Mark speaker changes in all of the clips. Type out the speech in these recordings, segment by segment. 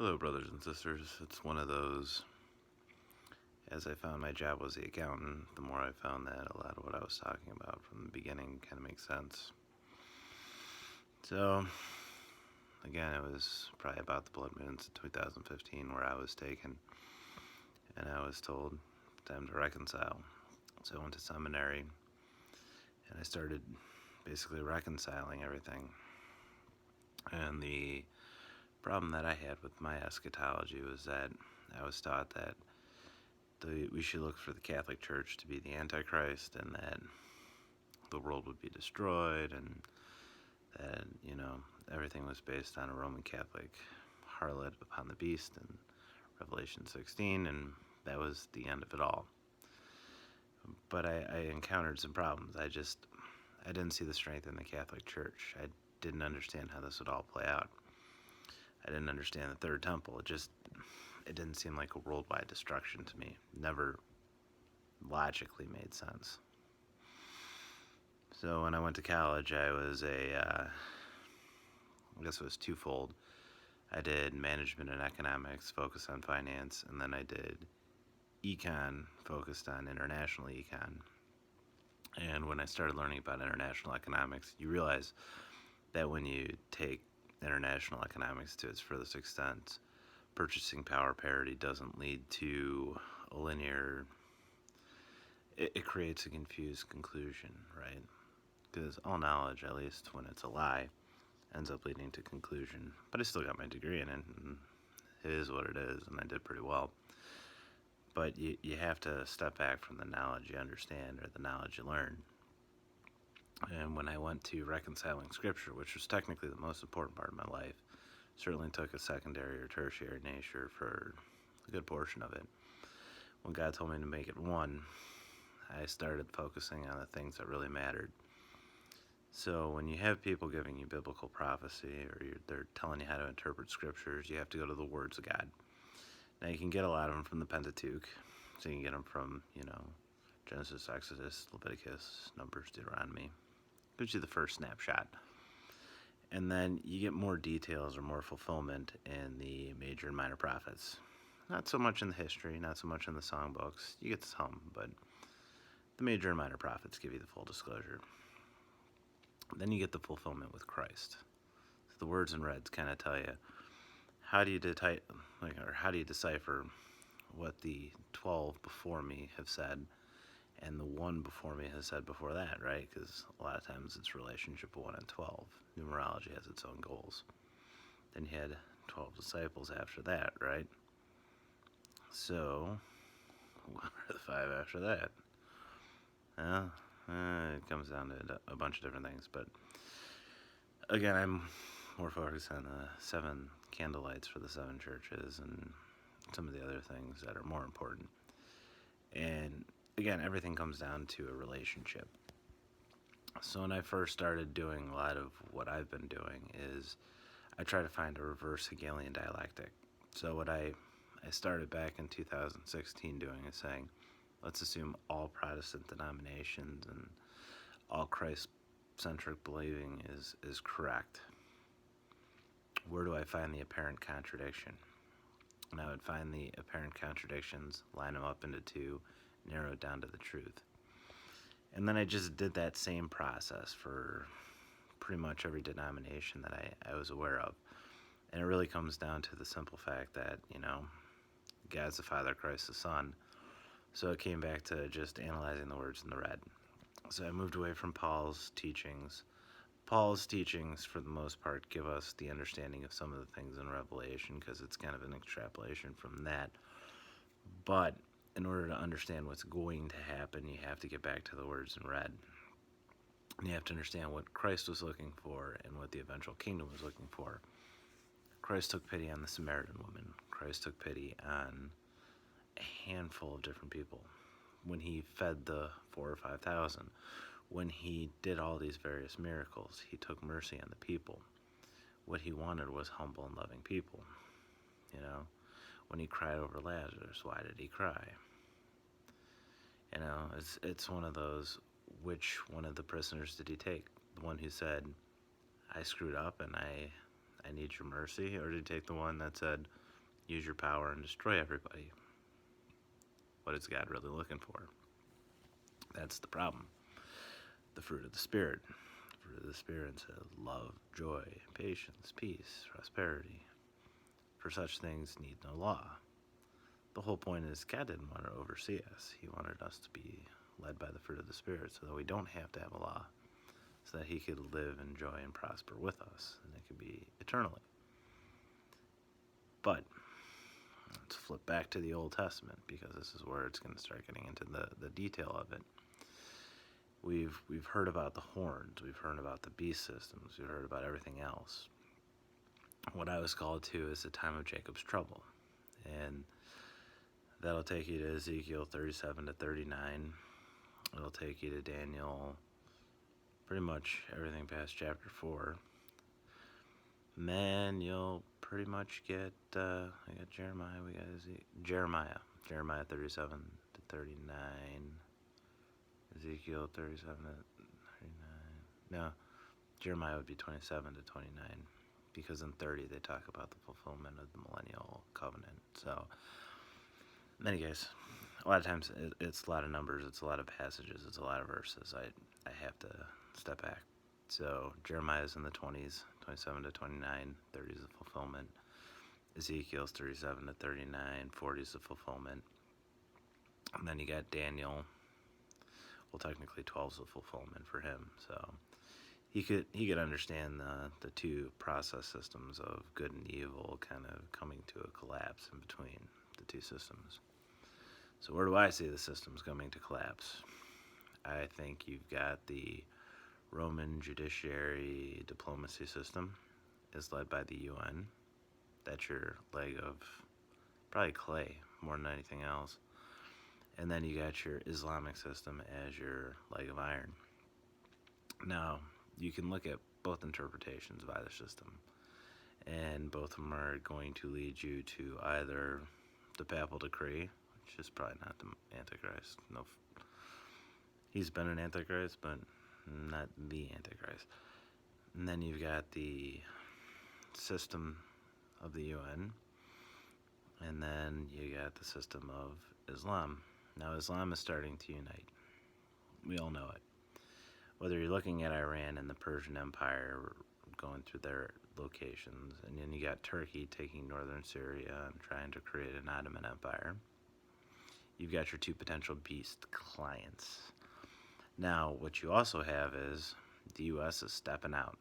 Speaker 1: Hello, brothers and sisters. It's one of those, as I found my job was the accountant, the more I found that a lot of what I was talking about from the beginning kind of makes sense. So, again, it was probably about the blood moons in 2015 where I was taken, and I was told, time to reconcile. So I went to seminary, and I started basically reconciling everything. And the problem that I had with my eschatology was that I was taught that we should look for the Catholic Church to be the Antichrist, and that the world would be destroyed, and that, everything was based on a Roman Catholic harlot upon the beast in Revelation 16, and that was the end of it all. But I encountered some problems. I didn't see the strength in the Catholic Church. I didn't understand how this would all play out. I didn't understand the Third Temple. It didn't seem like a worldwide destruction to me. Never logically made sense. So when I went to college, I guess it was twofold. I did management and economics, focused on finance, and then I did econ, focused on international econ. And when I started learning about international economics, you realize that when you take international economics to its furthest extent, purchasing power parity doesn't lead to a linear, it creates a confused conclusion, right? Because all knowledge, at least when it's a lie, ends up leading to conclusion. But I still got my degree in it, and it is what it is, and I did pretty well. But you have to step back from the knowledge you understand or the knowledge you learn. And when I went to reconciling Scripture, which was technically the most important part of my life, certainly took a secondary or tertiary nature for a good portion of it. When God told me to make it one, I started focusing on the things that really mattered. So when you have people giving you biblical prophecy, or they're telling you how to interpret scriptures, you have to go to the words of God. Now you can get a lot of them from the Pentateuch, so you can get them from, Genesis, Exodus, Leviticus, Numbers, Deuteronomy. Gives you the first snapshot. And then you get more details or more fulfillment in the major and minor prophets. Not so much in the history, not so much in the songbooks. You get some, but the major and minor prophets give you the full disclosure. Then you get the fulfillment with Christ. So the words in reds kind of tell you how do you decipher what the 12 before me have said and the one before me has said before that, right? Because a lot of times it's relationship of 1 and 12. Numerology has its own goals. Then you had 12 disciples after that, right? So, what are the 5 after that? It comes down to a bunch of different things, but again, I'm more focused on the 7 candlelights for the 7 churches and some of the other things that are more important. And again, everything comes down to a relationship. So when I first started doing a lot of what I've been doing is I try to find a reverse Hegelian dialectic. So what I started back in 2016 doing is saying, let's assume all Protestant denominations and all Christ-centric believing is correct. Where do I find the apparent contradiction? And I would find the apparent contradictions, line them up into 2, narrow it down to the truth. And then I just did that same process for pretty much every denomination that I was aware of. And it really comes down to the simple fact that, God's the Father, Christ the Son. So it came back to just analyzing the words in the red. So I moved away from Paul's teachings. Paul's teachings, for the most part, give us the understanding of some of the things in Revelation because it's kind of an extrapolation from that. But in order to understand what's going to happen, you have to get back to the words in red. And you have to understand what Christ was looking for and what the eventual kingdom was looking for. Christ took pity on the Samaritan woman. Christ took pity on a handful of different people. When he fed the 4,000 or 5,000, when he did all these various miracles, he took mercy on the people. What he wanted was humble and loving people. When he cried over Lazarus, why did he cry? It's one of those, which one of the prisoners did he take? The one who said, I screwed up and I need your mercy? Or did he take the one that said, use your power and destroy everybody. What is God really looking for? That's the problem. The fruit of the Spirit. The fruit of the Spirit says love, joy, patience, peace, prosperity. For such things need no law. The whole point is God didn't want to oversee us. He wanted us to be led by the fruit of the Spirit so that we don't have to have a law, so that he could live, enjoy, and prosper with us, and it could be eternally. But let's flip back to the Old Testament, because this is where it's going to start getting into the detail of it. We've heard about the horns, we've heard about the beast systems, we've heard about everything else. What I was called to is the time of Jacob's trouble, and that'll take you to Ezekiel 37 to 39. It'll take you to Daniel, pretty much everything past chapter 4. And then you'll pretty much get, we got Jeremiah, we got Jeremiah 37 to 39, Ezekiel 37 to 39, no, Jeremiah would be 27 to 29, because in 30 they talk about the fulfillment of the millennial covenant. So, in any case, a lot of times it's a lot of numbers, it's a lot of passages, it's a lot of verses. I have to step back. So Jeremiah's in the 20s, 27 to 29, 30 is the fulfillment. Ezekiel's 37 to 39, 40 is the fulfillment. And then you got Daniel. Well, technically 12 is the fulfillment for him. So he could understand the two process systems of good and evil kind of coming to a collapse in between the two systems. So where do I see the systems coming to collapse? I think you've got the Roman judiciary diplomacy system is led by the UN. That's your leg of probably clay more than anything else. And then you got your Islamic system as your leg of iron. Now, you can look at both interpretations of either system, and both of them are going to lead you to either the papal decree, which is probably not the Antichrist. No, he's been an Antichrist, but not the Antichrist. And then you've got the system of the UN, and then you got the system of Islam. Now, Islam is starting to unite. We all know it. Whether you're looking at Iran and the Persian Empire going through their locations, and then you got Turkey taking northern Syria and trying to create an Ottoman Empire, you've got your two potential beast clients. Now, what you also have is the U.S. is stepping out.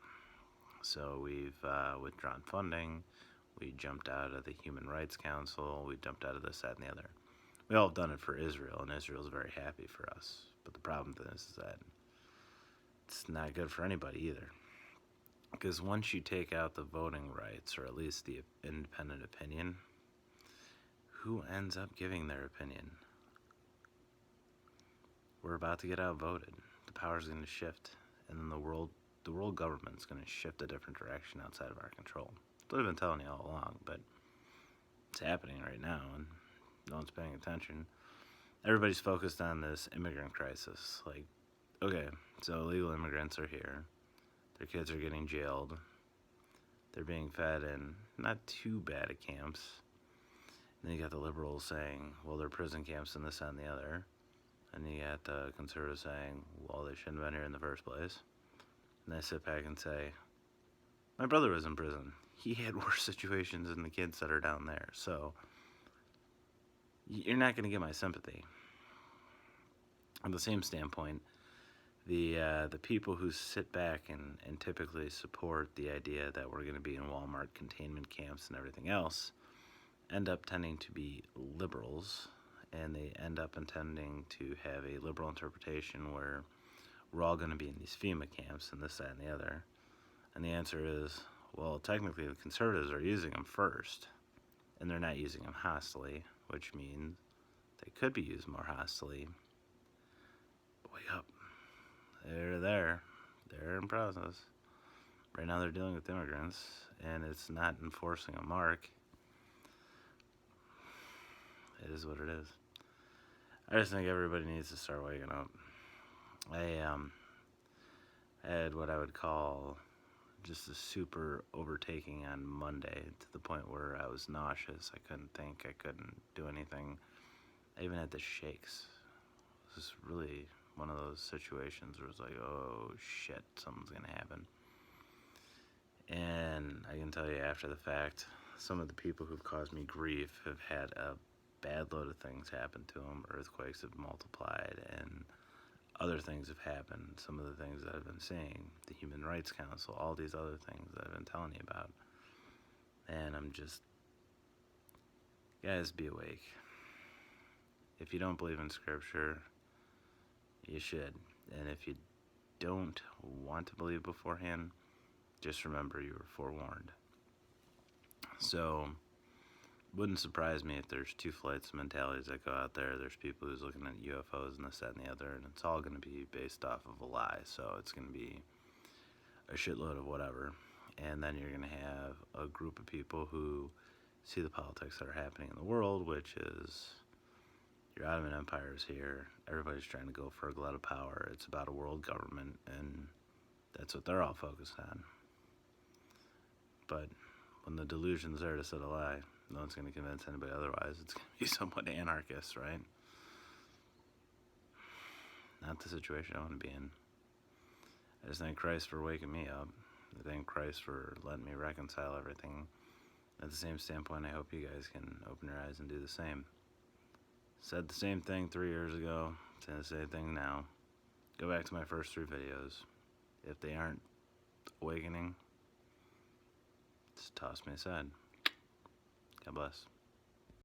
Speaker 1: So we've withdrawn funding, we jumped out of the Human Rights Council, we jumped out of this, that, and the other. We all have done it for Israel, and Israel's very happy for us. But the problem is that it's not good for anybody either. Because once you take out the voting rights, or at least the independent opinion, who ends up giving their opinion? We're about to get outvoted. The power's going to shift, and then the world government's going to shift a different direction outside of our control. That's what I've been telling you all along, but it's happening right now, and no one's paying attention. Everybody's focused on this immigrant crisis. Like, okay, so illegal immigrants are here. Their kids are getting jailed. They're being fed in not too bad of camps. And then you got the liberals saying, well, they're prison camps and this, that, and the other. And you got the conservatives saying, well, they shouldn't have been here in the first place. And I sit back and say, my brother was in prison. He had worse situations than the kids that are down there. So you're not going to get my sympathy. On the same standpoint, the people who sit back and typically support the idea that we're going to be in Walmart containment camps and everything else end up tending to be liberals, and they end up intending to have a liberal interpretation where we're all going to be in these FEMA camps and this, that, and the other. And the answer is, well, technically the conservatives are using them first, and they're not using them hostily, which means they could be used more hostily. But wake up. They're there. They're in process. Right now they're dealing with immigrants, and it's not enforcing a mark. It is what it is. I just think everybody needs to start waking up. I had what I would call just a super overtaking on Monday to the point where I was nauseous. I couldn't think. I couldn't do anything. I even had the shakes. It was really one of those situations where it's like, oh shit, something's going to happen. And I can tell you after the fact, some of the people who've caused me grief have had a bad load of things happen to them. Earthquakes have multiplied, and other things have happened. Some of the things that I've been seeing, the Human Rights Council, all these other things that I've been telling you about. And I'm just, guys, be awake. If you don't believe in Scripture, you should. And if you don't want to believe beforehand, just remember you were forewarned. So, wouldn't surprise me if there's two flights of mentalities that go out there. There's people who's looking at UFOs and this, that, and the other, and it's all going to be based off of a lie. So it's going to be a shitload of whatever. And then you're going to have a group of people who see the politics that are happening in the world, which is your Ottoman Empire is here. Everybody's trying to go for a glut of power. It's about a world government, and that's what they're all focused on. But when the delusion's there to set a lie, no one's going to convince anybody otherwise. It's going to be somewhat anarchist, right? Not the situation I want to be in. I just thank Christ for waking me up. I thank Christ for letting me reconcile everything. At the same standpoint, I hope you guys can open your eyes and do the same. Said the same thing 3 years ago, saying the same thing now. Go back to my first 3 videos. If they aren't awakening, just toss me aside. God bless.